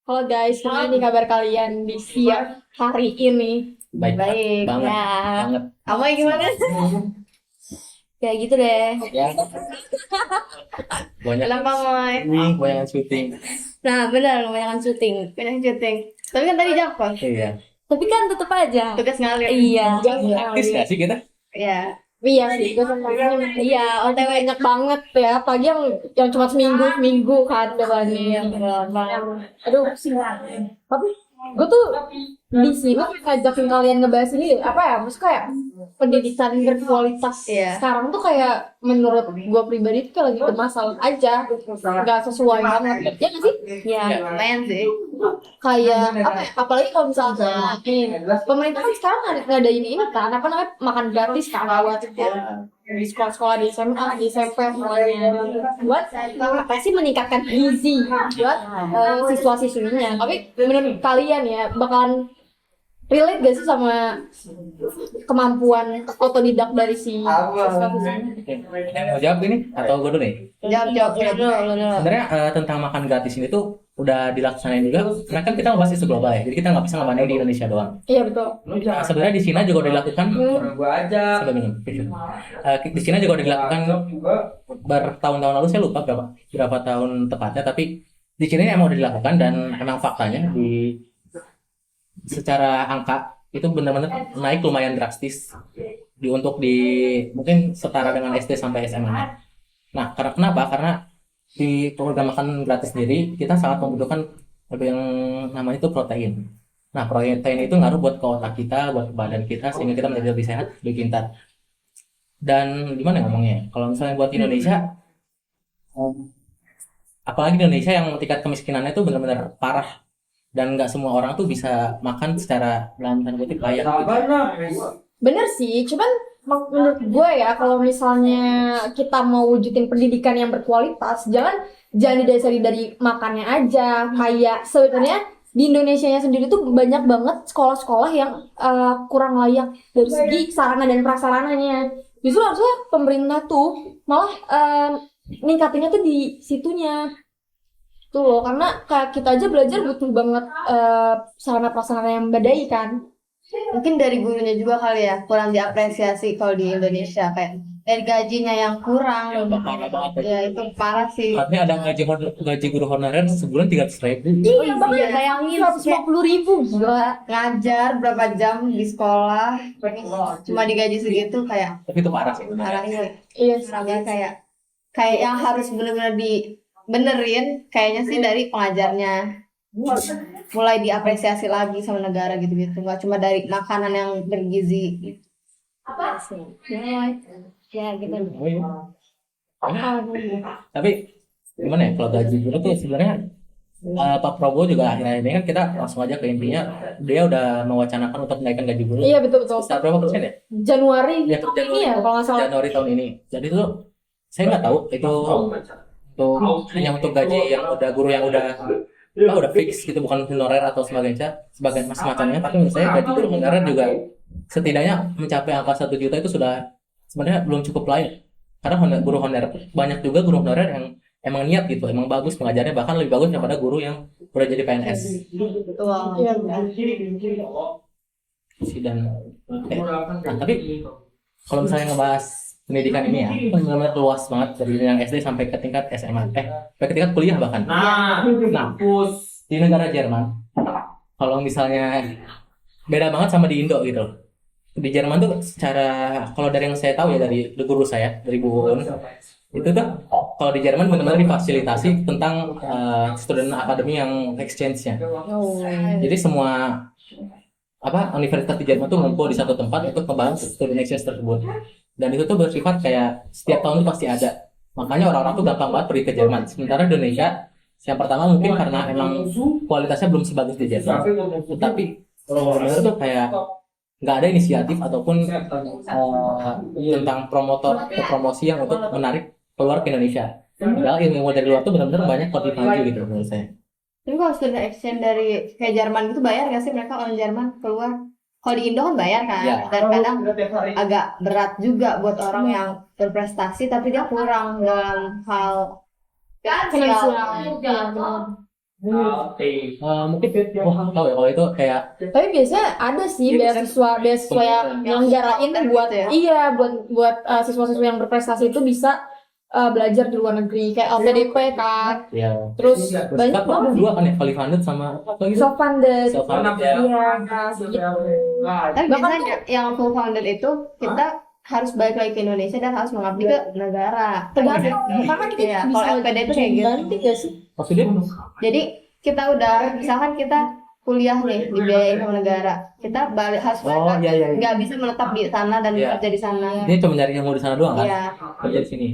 Halo guys, gimana nih kabar kalian di siang hari ini? Baik, Baik banget, ya. banget. Kamu gimana? Kayak gitu deh. Ya, banyak Kenapa Moy? banyak syuting. Nah benar kebanyakan syuting. Banyak syuting. Tapi kan tadi Jakpos. Iya. Tapi kan tetap aja. Tugas ngalir. Iya. Praktis nggak sih kita? Iya. Iya sih, gue sama iya, OTW banyak banget ya. Apalagi yang cuma seminggu kan depannya. Aduh, pusing. Tapi gue tuh di sini ngajakin kalian ngebahas ini apa ya? Maksudnya kayak pendidikan berkualitas Iya. sekarang tuh kayak menurut gue pribadi tuh kayak lagi bermasalah aja, nggak sesuai banget. Ya nggak sih? Ya lumayan sih. Kayak apa ya? Apalagi kalau misalnya pemerintah kan sekarang ada ini kan apa namanya makan gratis kan buat di sekolah-sekolah di SMA di SMP semuanya buat apa sih meningkatkan gizi buat siswa-siswinya. Tapi menurut kalian ya bakalan relate gak sih sama kemampuan otodidak dari si siswa-siswinya? Mau jawab ini atau gue dulu nih? Jawab dulu. Sebenarnya tentang makan gratis ini tuh udah dilaksanain juga. Karena kan kita ngebahas isu global ya, jadi kita nggak bisa ngebanding di Indonesia doang. Iya betul. Sebenarnya di Cina juga udah dilakukan. Gua aja. Coba minum. Di Cina juga udah dilakukan bertahun-tahun lalu. Saya lupa berapa tahun tepatnya, tapi di Cina ini emang udah dilakukan dan emang faktanya secara angka itu benar-benar naik lumayan drastis untuk di mungkin setara dengan SD sampai SMA. Nah, karena kenapa? Karena di program makan gratis sendiri kita sangat membutuhkan yang namanya itu protein. Nah, protein itu ngaruh buat ke otak kita, buat ke badan kita sehingga kita menjadi lebih sehat, lebih pintar. Dan gimana ngomongnya? Kalau misalnya buat Indonesia, apalagi di Indonesia yang tingkat kemiskinannya itu benar-benar parah dan nggak semua orang tuh bisa makan secara dalam tanda kutip layak gitu. Bener sih, cuman menurut gue ya kalau misalnya kita mau wujudin pendidikan yang berkualitas, jangan didasari dari makannya aja. Kayak sebenarnya di Indonesianya sendiri tuh banyak banget sekolah-sekolah yang kurang layak dari segi sarana dan prasarananya. Justru harusnya pemerintah tuh malah ningkatinnya tuh di situnya tuh loh, karena kayak kita aja belajar butuh banget sarana prasarana yang memadai kan. Mungkin dari gurunya juga kali ya kurang diapresiasi kalau di Indonesia kayak dari gajinya yang kurang. Parah banget. Ya itu parah sih. Artinya ada gaji guru honorer sebulan 300.000. Iya banget, Iya, bayangin 150.000 gila. ngajar berapa jam di sekolah cuma digaji segitu kayak Tapi itu parah sih. parah sih. Iya Parah kayak yang harus benar-benar dibenerin kayaknya sih dari pengajarnya mulai diapresiasi lagi sama negara gitu-gitu, nggak cuma dari makanan yang bergizi gitu. apa sih? Ya gitu. Oh, iya. Tapi gimana ya kalau gaji guru tuh sebenarnya Pak Prabowo juga akhir-akhir ini kan kita langsung aja ke intinya dia udah mewacanakan untuk menaikkan gaji guru Iya betul. sekitar berapa persen ya? Januari Ya, tahun ini ya kalau nggak salah. Januari tahun ini. Jadi tuh saya nggak tahu itu hanya untuk gaji yang udah guru yang udah fix gitu, bukan honorer atau sebagai macam-macamnya. Tapi menurut saya gaji guru honorer juga setidaknya mencapai angka 1 juta itu sudah sebenarnya belum cukup layak. Karena guru honorer banyak juga guru honorer yang emang niat gitu, emang bagus pengajarnya, bahkan lebih bagus daripada guru yang udah jadi PNS. Betul. Iya. Dan nah, tapi kalau misalnya ngebahas pendidikan ini ya, kan benar-benar luas banget dari yang SD sampai ke tingkat SMA, sampai ke tingkat kuliah bahkan. Nah, di negara Jerman, kalau misalnya beda banget sama di Indo gitu. Di Jerman tuh secara, kalau dari yang saya tahu ya dari guru saya, dari Bu Un, itu tuh kalau di Jerman benar-benar difasilitasi tentang student academy yang exchange-nya. Jadi semua universitas di Jerman tuh ngumpul di satu tempat untuk membahas student exchange tersebut. Dan itu tuh bersifat kayak setiap tahun tuh pasti ada. Makanya orang-orang tuh gampang banget pergi ke Jerman. Sementara di Indonesia, yang pertama mungkin karena emang kualitasnya belum sebagus di Jerman. Tapi benar-benar tuh kayak nggak ada inisiatif ataupun tentang promotor atau promosi yang untuk menarik keluar ke Indonesia. Padahal ilmu dari luar tuh benar-benar banyak lebih maju gitu menurut saya. Tapi kalau student exchange dari kayak Jerman gitu bayar nggak sih mereka orang Jerman keluar? Kalau di Indo kan bayar kan, Ya. dan kadang agak berat juga buat orang yang berprestasi tapi dia kurang dalam hal finansial. Finansial. Mungkin wah tahu ya kalau itu kayak Tapi biasanya ada sih beasiswa yang nyelenggarain buat gitu ya? iya buat siswa-siswa yang berprestasi itu bisa belajar di luar negeri kayak LPDP kan. ya Terus banyak apa banget dua kan ya fully funded sama apa gitu. self funded. Self funded ya. Iya. Tapi Bahkan biasanya yang full funded itu kita harus balik lagi ke Indonesia dan harus mengabdi ke negara. Tergantung karena kita Iya, bisa kalau LPDP kayak gitu. ganti gak sih? Maksudnya Jadi kita udah misalkan kita kuliah nih dibiayain sama negara, kita balik harus oh iya iya. nggak bisa menetap di sana dan Iya. bekerja di sana. Dia cuma nyari yang mau di sana doang kan? Iya, Kerja di sini.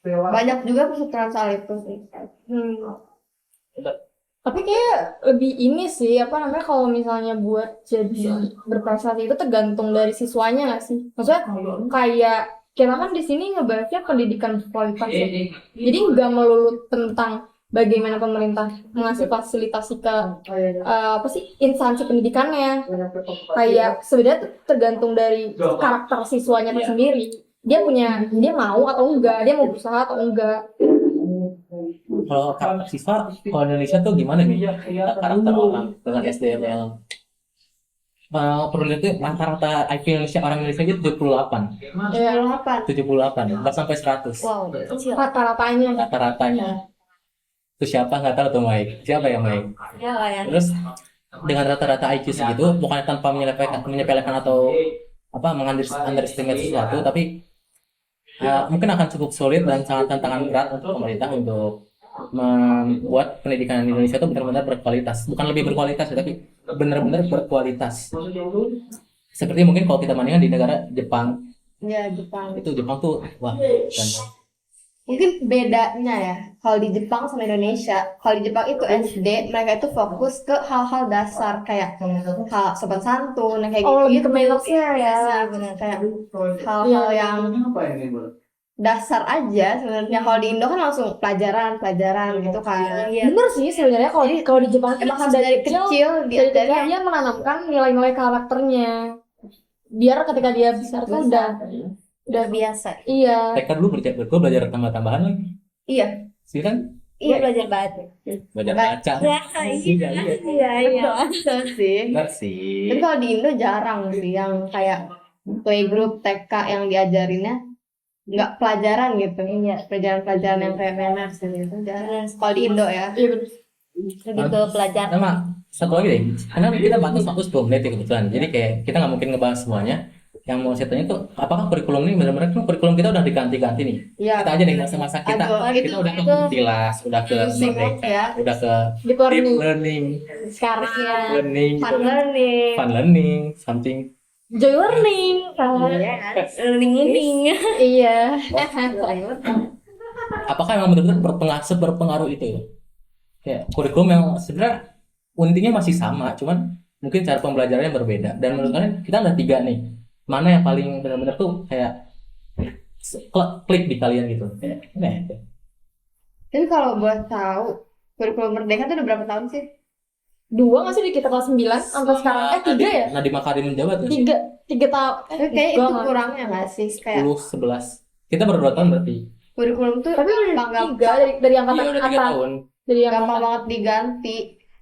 banyak juga persoalan soal itu sih. Tapi kayak lebih ini sih apa namanya kalau misalnya buat jadi berprestasi itu tergantung dari siswanya nggak sih? Maksudnya kayak kita kan di sini ngebahasnya pendidikan berkualitas ya. Jadi nggak melulu tentang bagaimana pemerintah mengasih fasilitasi ke apa sih instansi pendidikannya. Kayak sebenarnya tergantung dari karakter siswanya itu sendiri. Dia mau atau enggak, dia mau berusaha atau enggak. Kalau karakter siswa, kalau Indonesia tuh gimana nih? Karakter orang dengan SDM yang perlu lihat tuh rata-rata IQ Indonesia orang Indonesia itu 78, Ya, 8. nggak sampai 100 Wow, kecil. rata-ratanya. rata-ratanya. Itu siapa nggak tahu tuh Mike. Siapa yang Mike? Ya lah ya. Terus dengan rata-rata IQ segitu, bukan tanpa menyepelekan atau apa underestimate sesuatu, tapi mungkin akan cukup sulit dan sangat tantangan berat untuk pemerintah untuk membuat pendidikan di Indonesia itu benar-benar berkualitas. Bukan lebih berkualitas, tapi benar-benar berkualitas. Seperti mungkin kalau kita bandingkan di negara Jepang, Ya, Jepang. itu Jepang tuh wah kan. Mungkin bedanya ya, kalau di Jepang sama Indonesia, kalau di Jepang itu SD, mereka itu fokus ke hal-hal dasar kayak hal sopan santun, yang kayak Oh, gitu. lebih ke mainnya ya. Iya, benar kayak hal-hal yang dasar aja sebenarnya. Kalau di Indo kan langsung pelajaran gitu kan. Bener sih sebenarnya kalau di Jepang itu Emang harus dari kecil dari diajarin. dia menanamkan nilai-nilai karakternya. Biar ketika dia besar kan udah biasa. iya. TK dulu belajar tambah-tambahan lagi. Iya. Sih kan? Iya, belajar baca. Belajar baca. Iya. Betul sih. Benar sih. Tapi kalau di Indo jarang sih yang kayak playgroup TK yang diajarinnya nggak pelajaran gitu. Iya, pelajaran-pelajaran yang kayak manners gitu. Jarang. Kalau di Indo ya. Iya bener. Lebih ke pelajaran. Sama satu lagi deh, karena kita batas waktu 10 menit ya kebetulan. Jadi kayak kita nggak mungkin ngebahas semuanya. Yang mau saya tanya tuh, apakah kurikulum ini benar-benar kan kurikulum kita udah diganti-ganti nih? Iya. Kita aja nih masa-masa kita, Aduh, kita udah ke Kuntilas, udah ke Merdeka, ya. udah ke Deep deep learning learning, sekarang ya. learning, Fun learning. fun learning, something. Joy learning kan. Learning. Iya. Apakah memang benar-benar seberpengaruh itu? Ya, kurikulum yang sebenarnya intinya masih sama, cuman mungkin cara pembelajarannya berbeda. Dan menurut kalian kita ada 3 nih. Mana yang paling benar-benar tuh kayak klik di kalian gitu? Tapi kalau buat tahu kurikulum Merdeka itu udah berapa tahun sih? 2 nggak sih di kita kelas 9 sampai sekarang 3 ya? Nadiem Makarim menjabat nggak sih? 3 tahun. Tapi kayak itu Gua kurangnya nggak sih? Kayak 10, 11. Kita baru 2 tahun berarti. kurikulum tuh Tapi udah 3 dari angkatan Iya, udah 3 atas. tahun. Dari gampang angkatan banget diganti.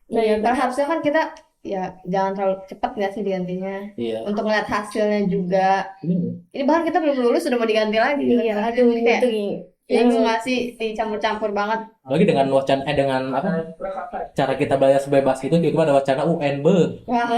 Iya. Karena harusnya kan kita ya jangan terlalu cepat nggak sih digantinya. Iya. Untuk ngeliat hasilnya juga. Ini Ini bahkan kita belum lulus sudah mau diganti lagi. Iya, aduh kayak Iya. itu nggak sih dicampur-campur banget. lagi dengan wacana dengan apa? Cara kita belajar sebebas itu tiba-tiba ada wacana UNB Wah,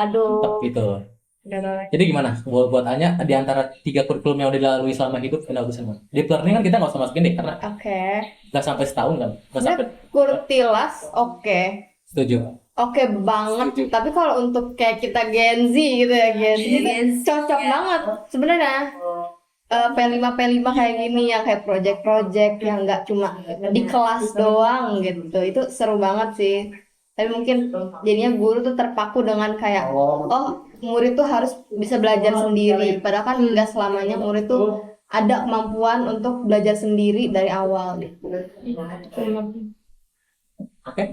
aduh. gitu. Udah lah. Jadi gimana? Buat Anya di antara 3 kurikulum yang udah dilalui selama hidup yang bagusan mana? Deep learning kan kita nggak usah masukin deh karena Oke. nggak sampai setahun kan? Nggak sampai. Kurtilas oke. Setuju. Oke banget. Setuju. Tapi kalau untuk kayak kita Gen Z gitu ya, Gen Z cocok banget sebenarnya. P5 kayak gini yang kayak project-project yang nggak cuma di kelas doang gitu. Itu seru banget sih. Tapi mungkin jadinya guru tuh terpaku dengan kayak oh murid tuh harus bisa belajar sendiri. Padahal kan nggak selamanya murid tuh ada kemampuan untuk belajar sendiri dari awal gitu. Oke.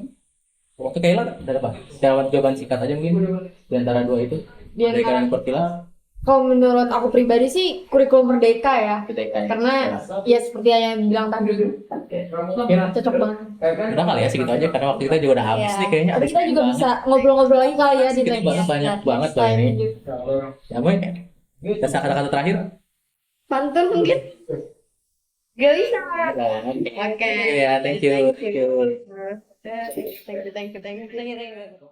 Waktu Kayla ada apa? Jawaban singkat aja mungkin di antara 2 itu. Di antara- Merdeka dan Kurtilas. Kalau menurut aku pribadi sih kurikulum merdeka ya. PTK ya. Karena ya seperti yang bilang tadi cocok banget. Udah kali ya segitu aja karena waktu kita juga udah habis Iya. nih kayaknya. Tapi Ada kita juga banget. bisa ngobrol-ngobrol lagi kali ya di Kita next bahas banyak banget loh time ini. gitu. Ya boy, dasar kata-kata terakhir. Pantun mungkin. Gelisah. Oke. Oke. Ya, thank you. Thank you. Thank you. Thank you. Thank you. Thank you.